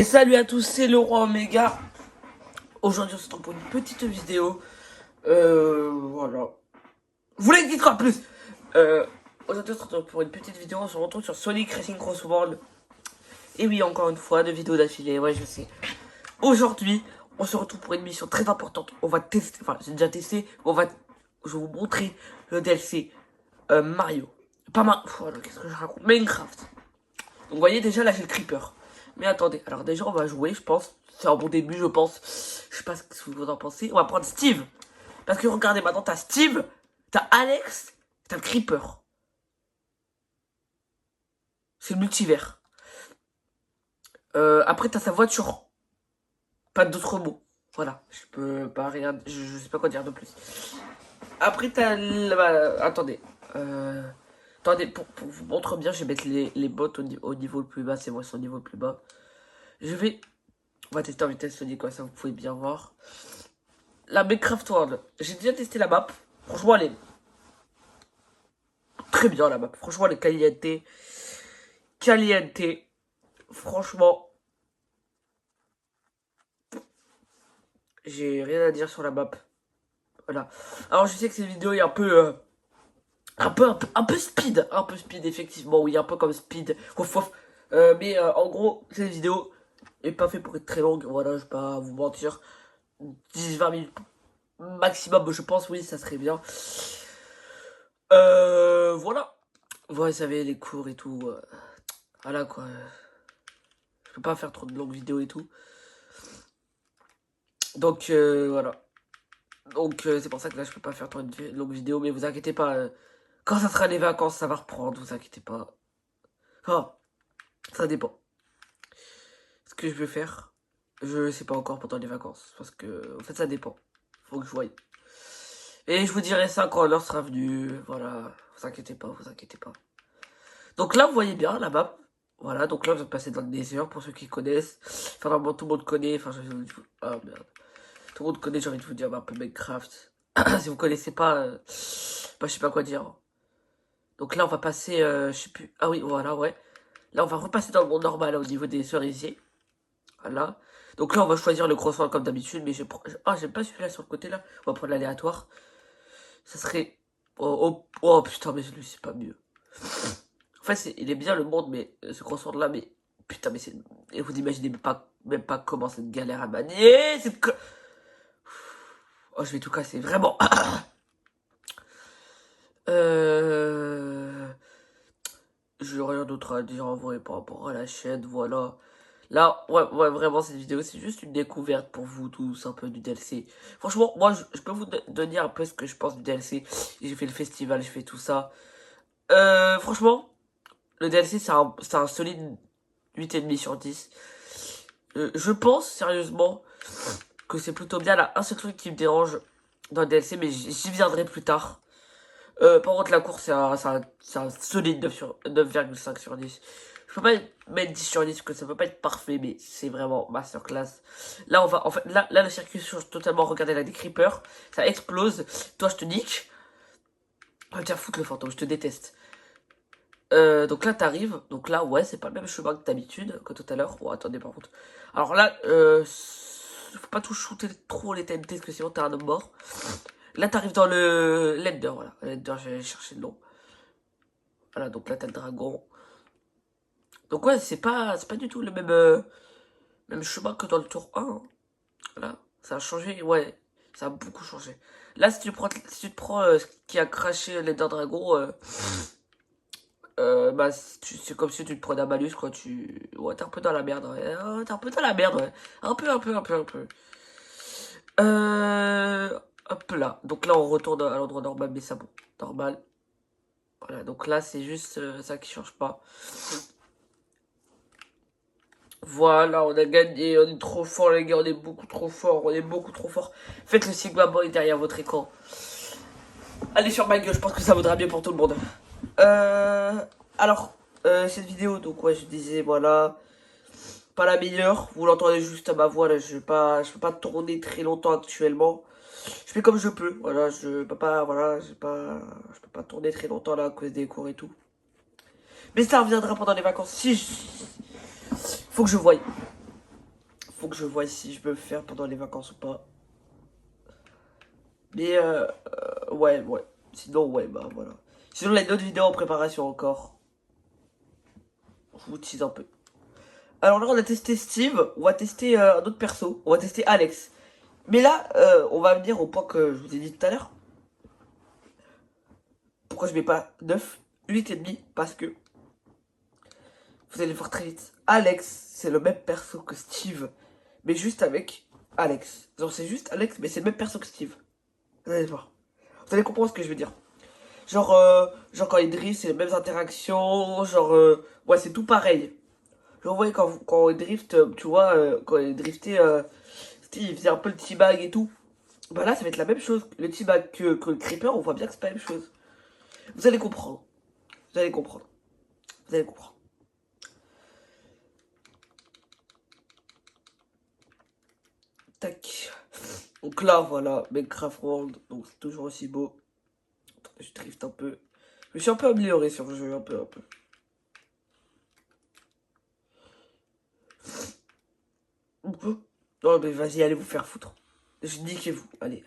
Et salut à tous, c'est le roi Oméga. Aujourd'hui on se retrouve pour une petite vidéo. Voilà. Vous voulez que dites quoi plus Aujourd'hui on se retrouve pour une petite vidéo. On se retrouve sur Sonic Racing Cross World. Et oui, encore une fois, 2 vidéos d'affilée, ouais je sais. Aujourd'hui, on se retrouve pour une mission très importante. On va tester, enfin j'ai déjà testé, je vais vous montrer le DLC Mario. Pas Mario, voilà, qu'est-ce que je raconte, Minecraft. Donc vous voyez déjà là j'ai le creeper. Mais attendez, alors déjà on va jouer je pense. C'est un bon début je pense. Je sais pas ce que vous en pensez. On va prendre Steve. Parce que regardez maintenant t'as Steve, t'as Alex, t'as le creeper. C'est le multivers. Après t'as sa voiture. Pas d'autres mots. Voilà, je peux pas rien. Je sais pas quoi dire de plus. Après t'as attendez. Attendez, pour vous montrer bien, je vais mettre les bots au niveau le plus bas. C'est moi sur le niveau le plus bas. Je vais On va tester en vitesse Sonic, quoi, ça vous pouvez bien voir. La Minecraft World, j'ai déjà testé la map. Franchement, elle est très bien la map. Franchement, elle est caliente. Caliente. Franchement, j'ai rien à dire sur la map. Voilà. Alors, je sais que cette vidéo est un peu. Un peu speed. Un peu speed, effectivement. Oui, un peu comme speed. Wouf, wouf. Mais en gros, cette vidéo est pas faite pour être très longue. Voilà, je vais pas vous mentir. 10-20 minutes maximum, je pense, oui, ça serait bien. Voilà. Ouais, vous savez, les cours et tout. Voilà quoi. Je peux pas faire trop de longues vidéos et tout. Donc voilà. Donc c'est pour ça que là je peux pas faire trop de longues vidéos. Mais vous inquiétez pas. Quand ça sera les vacances, ça va reprendre. Vous inquiétez pas. Ah, ça dépend. Ce que je veux faire, je sais pas encore pendant les vacances. Parce que en fait ça dépend. Faut que je voie. Et je vous dirai ça quand l'heure sera venue. Voilà. Vous inquiétez pas, vous inquiétez pas. Donc là, vous voyez bien la map. Voilà, donc là, vous êtes passé dans le Nether pour ceux qui connaissent. Enfin, normalement, tout le monde connaît. Enfin, ah merde. Tout le monde connaît, j'ai envie de vous dire un peu Minecraft. Si vous connaissez pas, bah, je sais pas quoi dire. Donc là, on va passer, je sais plus. Ah oui, voilà, ouais. Là, on va repasser dans le monde normal au niveau des cerisiers. Voilà. Donc là, on va choisir le croissant comme d'habitude. Mais ah, j'aime pas celui-là sur le côté là. On va prendre l'aléatoire. Ça serait. Oh, putain, mais celui, c'est pas mieux. En fait, il est bien le monde, mais ce croissant là, mais putain, mais c'est. Et vous imaginez même pas comment c'est une galère à manier. Oh, je vais tout casser, vraiment. euh... J'ai rien d'autre à dire en vrai par rapport à la chaîne, voilà. Là, ouais, vraiment, cette vidéo, c'est juste une découverte pour vous tous, un peu du DLC. Franchement, moi, je peux vous donner un peu ce que je pense du DLC. J'ai fait le festival, j'ai fait tout ça. Franchement, le DLC, c'est un solide 8,5 sur 10. Je pense, sérieusement, que c'est plutôt bien. Là, un seul truc qui me dérange dans le DLC, mais j'y viendrai plus tard. Par contre, la course, c'est un solide 9,5 sur 10. Je peux pas mettre 10 sur 10 parce que ça peut pas être parfait, mais c'est vraiment masterclass. Là, en fait, là, le circuit change totalement. Regardez là, des creepers, ça explose. Toi, je te nique. Ah, tiens, foutre le fantôme, je te déteste. Donc là, t'arrives. Donc là, ouais, c'est pas le même chemin que d'habitude, que tout à l'heure. Oh, attendez, par contre. Alors là, faut pas tout shooter trop les TNT, parce que sinon t'es un homme mort. Là, t'arrives dans le l'Ender, voilà. L'Ender, j'ai cherché le nom. Voilà, donc là, t'as le dragon. Donc ouais, c'est pas du tout le même chemin que dans le tour 1. Hein. Voilà, ça a changé, ouais. Ça a beaucoup changé. Là, si tu te prends ce qui a craché l'Ender Dragon, bah, c'est comme si tu te prenais un malus, quoi. Ouais, t'es un peu dans la merde, ouais. T'es un peu dans la merde, ouais. Un peu. Hop là. Donc là, on retourne à l'endroit normal, mais ça, bon, normal. Voilà, donc là, c'est juste ça qui change pas. Voilà, on a gagné, on est trop fort, les gars, on est beaucoup trop fort, on est beaucoup trop fort. Faites le Sigma Boy derrière votre écran. Allez sur ma gueule, je pense que ça vaudra bien pour tout le monde. Euh, alors, cette vidéo, donc ouais, je disais, voilà, pas la meilleure. Vous l'entendez juste à ma voix, là, je peux pas tourner très longtemps actuellement. Je fais comme je peux, voilà, je peux pas, voilà, je peux pas tourner très longtemps là à cause des cours et tout. Mais ça reviendra pendant les vacances. Si, faut que je voie. Faut que je vois si je peux le faire pendant les vacances ou pas. Mais ouais. Sinon, ouais, bah voilà. Sinon, il y a d'autres vidéos en préparation encore. Je vous tease un peu. Alors là, on a testé Steve. On va tester un autre perso. On va tester Alex. Mais là, on va venir au point que je vous ai dit tout à l'heure. Pourquoi je mets pas 9, 8,5? Parce que vous allez voir très vite. Alex, c'est le même perso que Steve. Mais juste avec Alex. Genre, c'est juste Alex, mais c'est le même perso que Steve. Vous allez voir. Vous allez comprendre ce que je veux dire. Genre quand il drift, c'est les mêmes interactions. Ouais, c'est tout pareil. Genre, vous voyez, quand il drift, tu vois, quand il driftait, il faisait un peu le teabag et tout. Bah là, ça va être la même chose. Le teabag que le creeper, on voit bien que c'est pas la même chose. Vous allez comprendre. Vous allez comprendre. Vous allez comprendre. Tac. Donc là, voilà, Minecraft World. Donc c'est toujours aussi beau. Attendez, je drift un peu. Je me suis un peu amélioré sur le jeu, un peu. Non, mais vas-y, allez vous faire foutre. Je niquez-vous. Allez.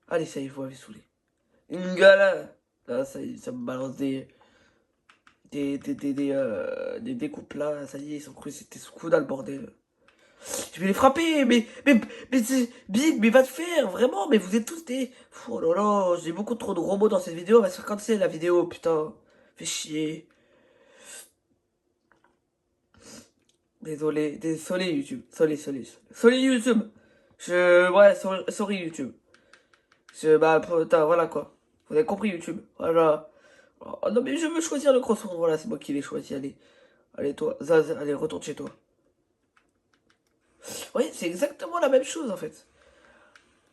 Allez, ça y est, vous m'avez saoulé. Une gala. Là, ça y est, ça me balance des découpes là. Ça y est, ils sont crus, c'était sous dans le bordel. Je vais les frapper, mais c'est Big, mais va te faire, vraiment, mais vous êtes tous des. Oh là là, j'ai beaucoup trop de robots dans cette vidéo, elle va se faire canceller la vidéo, putain. Fais chier. Désolé YouTube. Sorry YouTube. Ouais, sorry YouTube. Bah, putain, voilà quoi. Vous avez compris YouTube. Voilà. Oh non, mais je veux choisir le croissant. Voilà, c'est moi qui l'ai choisi. Allez, toi. Zaz, allez, retourne chez toi. Oui, c'est exactement la même chose en fait.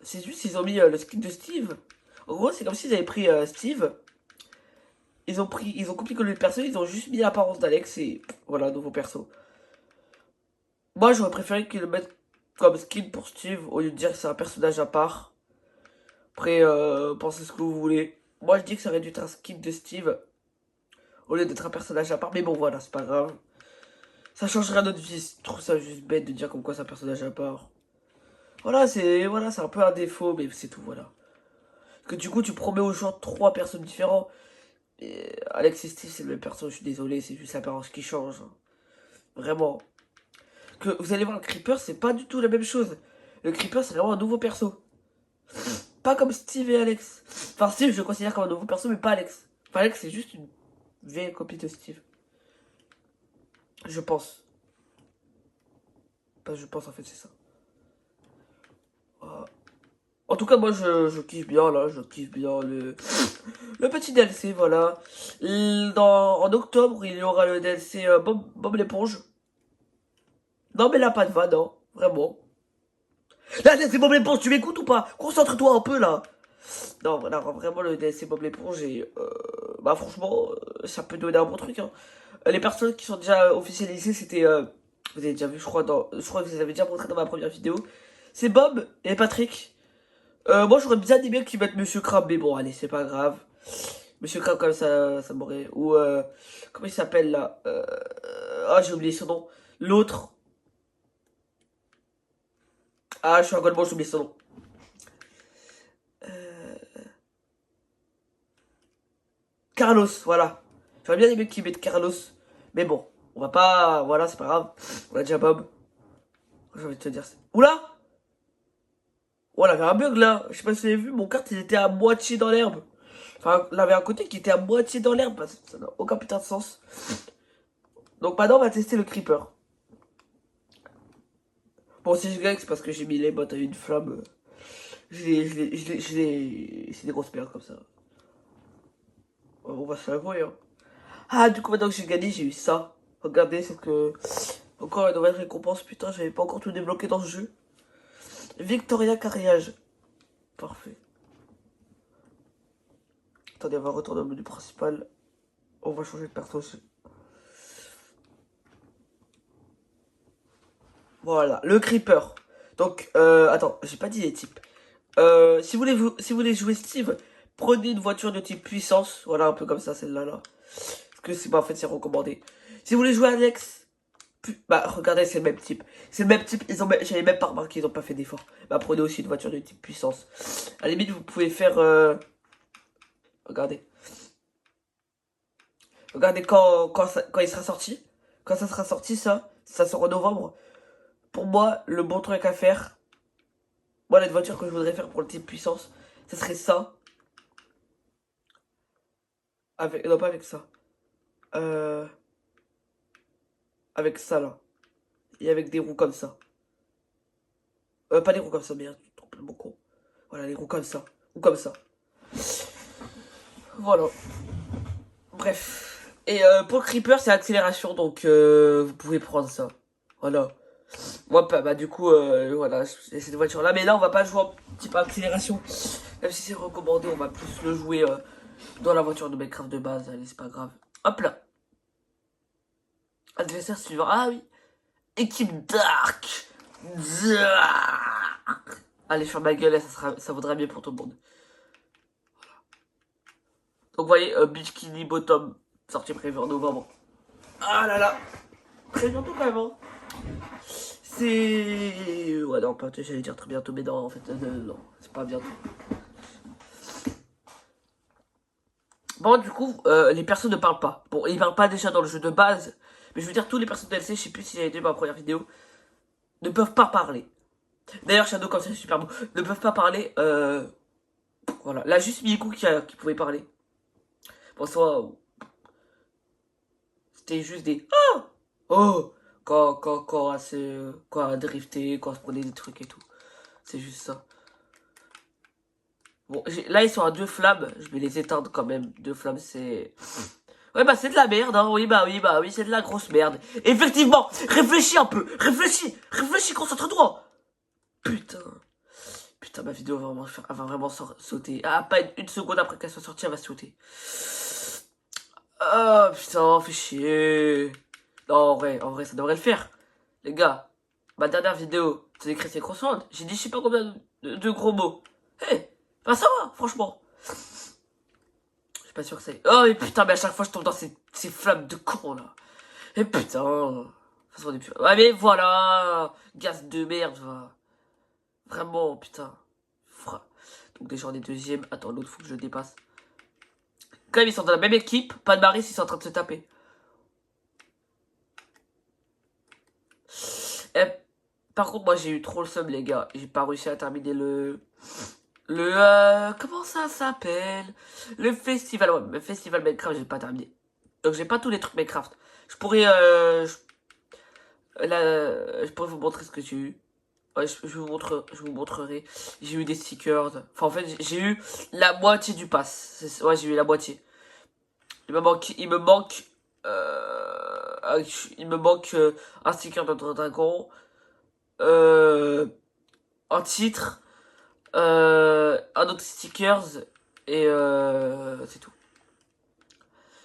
C'est juste ils ont mis le skin de Steve. En gros, c'est comme s'ils avaient pris Steve. Ils ont copié que le perso, ils ont juste mis l'apparence d'Alex et voilà, nouveau perso. Moi, j'aurais préféré qu'ils le mettent comme skin pour Steve au lieu de dire que c'est un personnage à part. Après, pensez ce que vous voulez. Moi, je dis que ça aurait dû être un skin de Steve au lieu d'être un personnage à part. Mais bon, voilà, c'est pas grave. Ça changerait notre vie. Je trouve ça juste bête de dire comme quoi c'est un personnage à part. Voilà, c'est un peu un défaut, mais c'est tout, voilà. Parce que du coup, tu promets aux gens trois personnes différentes. Et Alex et Steve, c'est le même perso, je suis désolé, c'est juste l'apparence qui change. Hein. Vraiment. Que vous allez voir, le Creeper, c'est pas du tout la même chose. Le Creeper, c'est vraiment un nouveau perso. Pas comme Steve et Alex. Enfin, Steve, je le considère comme un nouveau perso, mais pas Alex. Enfin, Alex, c'est juste une vieille copie de Steve. Je pense. Pas je pense, en fait, c'est ça. Voilà. En tout cas, moi, je kiffe bien, là. Je kiffe bien le petit DLC, voilà. En octobre, il y aura le DLC Bob l'éponge. Non, mais là, pas de vanne, hein. Vraiment. Là, c'est Bob l'éponge, tu m'écoutes ou pas? Concentre-toi un peu, là. Non, voilà, vraiment, le DLC Bob l'éponge, et bah, franchement, ça peut donner un bon truc, hein. Les personnes qui sont déjà officialisées, c'était... vous avez déjà vu, je crois que vous les avez déjà montré dans ma première vidéo. C'est Bob et Patrick. Moi, j'aurais bien aimé qu'ils mettent Monsieur Crab, mais bon, allez, c'est pas grave. Monsieur Crab, comme ça m'aurait... Ou, comment il s'appelle, là Ah, j'ai oublié son nom. L'autre. Ah, je suis un golemon, j'ai oublié son nom. Carlos, voilà. J'aurais bien aimé qu'ils mettent Carlos. Mais bon, on va pas... Voilà, c'est pas grave. On a déjà Bob. J'ai envie de te dire... Oula. Oh, elle avait un bug, là. Je sais pas si vous avez vu, mon carte, il était à moitié dans l'herbe. Enfin, il avait un côté qui était à moitié dans l'herbe. Parce que ça n'a aucun putain de sens. Donc maintenant, on va tester le creeper. Bon, si je gagne, c'est parce que j'ai mis les bottes à une flamme. C'est des grosses pertes comme ça. On va se l'avouer, hein. Ah, du coup, maintenant que j'ai gagné, j'ai eu ça. Regardez, c'est que... Encore une nouvelle récompense. Putain, j'avais pas encore tout débloqué dans ce jeu. Victoria Carriage. Parfait. Attendez, on va retourner au menu principal. On va changer de perso aussi. Voilà, le creeper. Donc, attends, j'ai pas dit les types. Si vous voulez jouer Steve, prenez une voiture de type puissance. Voilà, un peu comme ça, celle-là, là. Parce que c'est pas, en fait, c'est recommandé. Si vous voulez jouer Alex, Bah, regardez, c'est le même type. C'est le même type, j'avais même pas remarqué, ils ont pas fait d'effort. Bah, prenez aussi une voiture de type puissance. À la limite, vous pouvez faire... Regardez. Regardez quand il sera sorti. Quand ça sera sorti, ça sera en novembre. Pour moi, le bon truc à faire... Moi, la voiture que je voudrais faire pour le type puissance, ce serait ça. Avec... Non, pas avec ça. Euh... Avec ça, là. Et avec des roues comme ça. Pas des roues comme ça, merde. Je suis complètement con. Voilà, les roues comme ça. Ou comme ça. Voilà. Bref. Et pour le creeper, c'est accélération, donc vous pouvez prendre ça. Voilà. Moi, bah du coup, voilà, j'ai cette voiture-là. Mais là, on va pas jouer en type accélération. Même si c'est recommandé, on va plus le jouer dans la voiture de Minecraft de base. Allez, c'est pas grave. Hop là. Adversaire suivant. Ah oui. Équipe Dark. Dark. Allez, faire ma gueule, ça vaudra mieux pour tout le monde. Donc, vous voyez, Bikini Bottom, sortie prévue en novembre. Ah là là. Très bientôt quand même, hein. C'est... Ouais, non, pas, j'allais dire très bientôt, mais non, en fait, non, c'est pas bientôt. Bon, du coup, les personnes ne parlent pas. Bon, ils parlent pas déjà dans le jeu de base, mais je veux dire, tous les personnes DLC, je sais plus si j'avais été ma première vidéo, ne peuvent pas parler. D'ailleurs, Shadow, comme ça, c'est super beau, ne peuvent pas parler, voilà. Là, juste Miku qui pouvait parler. Bon, soit, c'était juste des... Oh, oh, quand à drifter, quand on se prenait des trucs et tout. C'est juste ça. Bon, là, ils sont à 2 flammes. Je vais les éteindre quand même. 2 flammes, c'est... Ouais, bah, c'est de la merde, hein. Oui, bah, oui, c'est de la grosse merde. Effectivement, réfléchis un peu. Réfléchis, concentre-toi. Putain. Putain, ma vidéo elle va vraiment sauter. Ah, pas une seconde après qu'elle soit sortie, elle va sauter. Ah, putain, fais chier. Non, en vrai, ça devrait le faire. Les gars, ma dernière vidéo, c'est écrit c'est croissante. J'ai dit je sais pas combien de gros mots. Eh, bah ça va, franchement. Je suis pas sûr que c'est... Oh, mais putain, mais à chaque fois, je tombe dans ces flammes de con, là. Et putain. De toute façon, on est plus... Ouais, mais voilà. Gaz de merde, va. Vraiment, putain. Donc déjà, on est deuxième. Attends, l'autre, faut que je le dépasse. Quand même, ils sont dans la même équipe. Pas de Maris, ils sont en train de se taper. Et, par contre, moi, j'ai eu trop le seum, les gars. J'ai pas réussi à terminer comment ça s'appelle? Le festival, ouais, le festival Minecraft, j'ai pas terminé. Donc j'ai pas tous les trucs Minecraft. Je pourrais, je pourrais vous montrer ce que j'ai eu. Ouais, je vous montrerai. J'ai eu des stickers. Enfin, en fait, j'ai eu la moitié du pass. Ouais, j'ai eu la moitié. Il me manque un sticker de dragon, euh, un titre, un autre stickers, et c'est tout.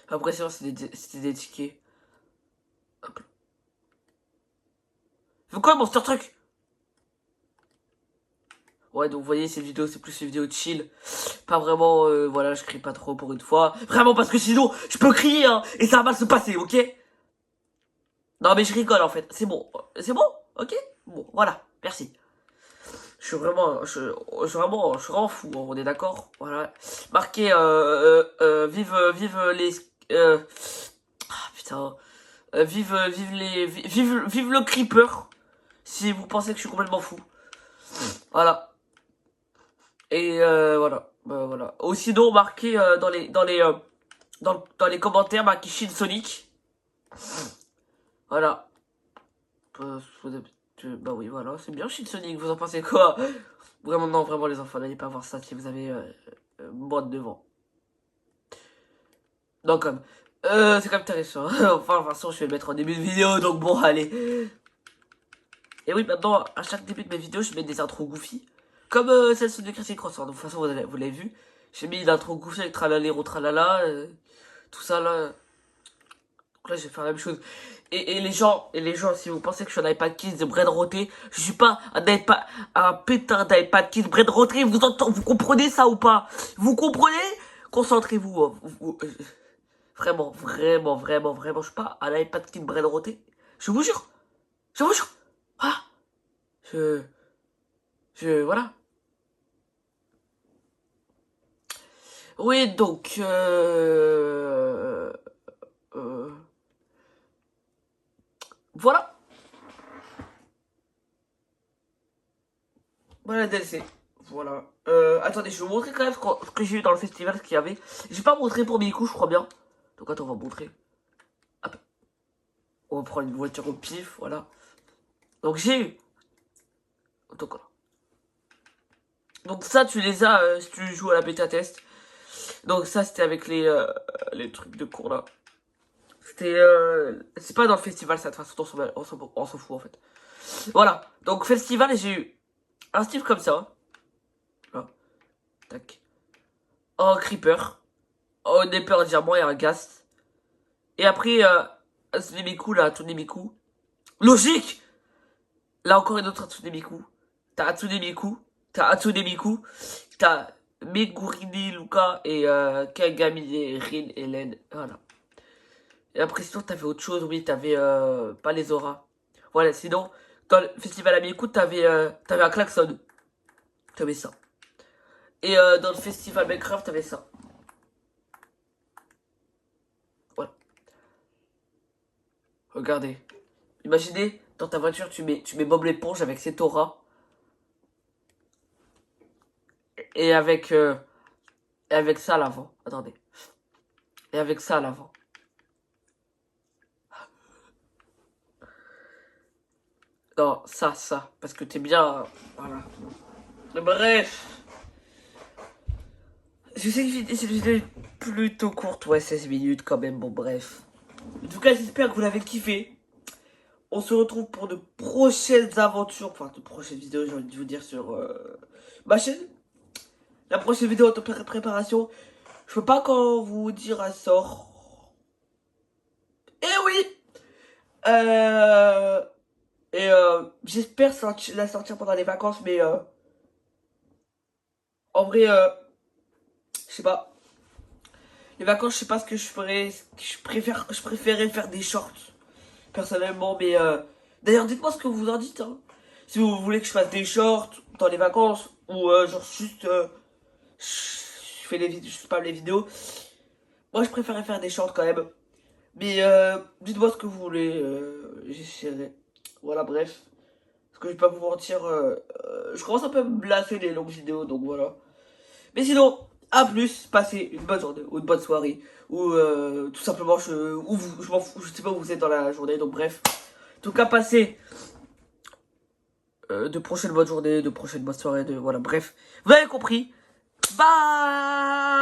Après, sinon, c'était des tickets. Hop là. Faut quoi, Monster Truck? Ouais, donc vous voyez, cette vidéo, c'est plus une vidéo de chill. Pas vraiment, voilà, je crie pas trop pour une fois. Vraiment, parce que sinon, je peux crier, hein, et ça va mal se passer, ok? Non, mais je rigole, en fait. C'est bon. C'est bon? Ok? Bon, voilà. Merci. Je suis vraiment fou, hein, on est d'accord? Voilà. Marqué, vive les, ah, putain. Vive le creeper. Si vous pensez que je suis complètement fou. Voilà. Et voilà. Voilà. Ou sinon, marquez dans les commentaires, marquez Shin Sonic. Voilà. Bah oui, voilà, c'est bien Shin Sonic, vous en pensez quoi? Vraiment, non, vraiment, les enfants, n'allez pas voir ça si vous avez moins de 9 ans. Non, comme. C'est quand même intéressant. Enfin, de toute façon, je vais le mettre en début de vidéo, donc bon, allez. Et oui, maintenant, à chaque début de mes vidéos, je mets des intros goofy. Comme celle de Christian Crossword. De toute façon, vous l'avez vu. J'ai mis une intro goofy avec tralaléro tralala. Tout ça là. Donc là, je vais faire la même chose. Et les gens, si vous pensez que je suis un iPad Kids de Brain Roté, je suis pas un pétard d'iPad Kids Brain Roté. Vous comprenez ça ou pas? Vous comprenez? Concentrez-vous. Vraiment, je suis pas un iPad Kids Brain Roté. Je vous jure. Je vous jure. Voilà. Voilà. Oui, donc, voilà. Voilà, DLC. Voilà. Attendez, je vais vous montrer quand même ce que j'ai eu dans le festival, ce qu'il y avait. J'ai pas montré pour Miku, je crois bien. Donc, attends, on va montrer. Hop. On va prendre une voiture au pif, voilà. Donc, j'ai eu. Donc, voilà. Donc, ça, tu les as si tu joues à la bêta test. Donc, ça, c'était avec les trucs de cours là. C'était. C'est pas dans le festival, ça, de toute façon, on s'en fout en fait. Voilà. Donc, festival, j'ai eu un Steve comme ça. Voilà. Tac. Un Creeper. Un Épée diamant et un Ghast. Et après, un Tsunemiku là, Tsunemiku. Logique! Là encore une autre Tsunemiku. T'as Tsunemiku. T'as Tsunemiku. T'as Megurini, Luca et Kagami, Rin et Len. Voilà. Et après, sinon, t'avais autre chose. Oui, t'avais pas les auras. Voilà, sinon, dans le festival à mi-écoute, t'avais un klaxon. T'avais ça. Et dans le festival Minecraft, t'avais ça. Voilà. Regardez. Imaginez, dans ta voiture, tu mets Bob l'éponge avec ses auras. Et avec ça à l'avant. Attendez. Et avec ça à l'avant. Non, ça. Parce que t'es bien. Voilà. Mais bref. Je sais que cette vidéo est plutôt courte. Ouais, 16 minutes quand même. Bon, bref. En tout cas, j'espère que vous l'avez kiffé. On se retrouve pour de prochaines aventures. Enfin, de prochaines vidéos, j'ai envie de vous dire, sur ma chaîne. La prochaine vidéo en préparation. Je peux pas quand vous dire elle sort. Eh oui! Euh. Et j'espère la sortir pendant les vacances, mais en vrai, je sais pas. Les vacances, je sais pas ce que je ferais. Je préférais faire des shorts, personnellement, mais d'ailleurs, dites-moi ce que vous en dites, hein. Si vous voulez que je fasse des shorts dans les vacances, ou genre juste, je fais je spam les vidéos. Moi, je préférais faire des shorts quand même. Mais dites-moi ce que vous voulez, j'essaierai. Voilà, bref. Parce que je vais pas vous mentir, je commence un peu à me lasser les longues vidéos, donc voilà. Mais sinon, à plus, passez une bonne journée, ou une bonne soirée, ou tout simplement, je m'en fous, je sais pas où vous êtes dans la journée, donc bref. En tout cas, passez de prochaines bonnes journées, de prochaines bonnes soirées, voilà, bref. Vous avez compris. Bye!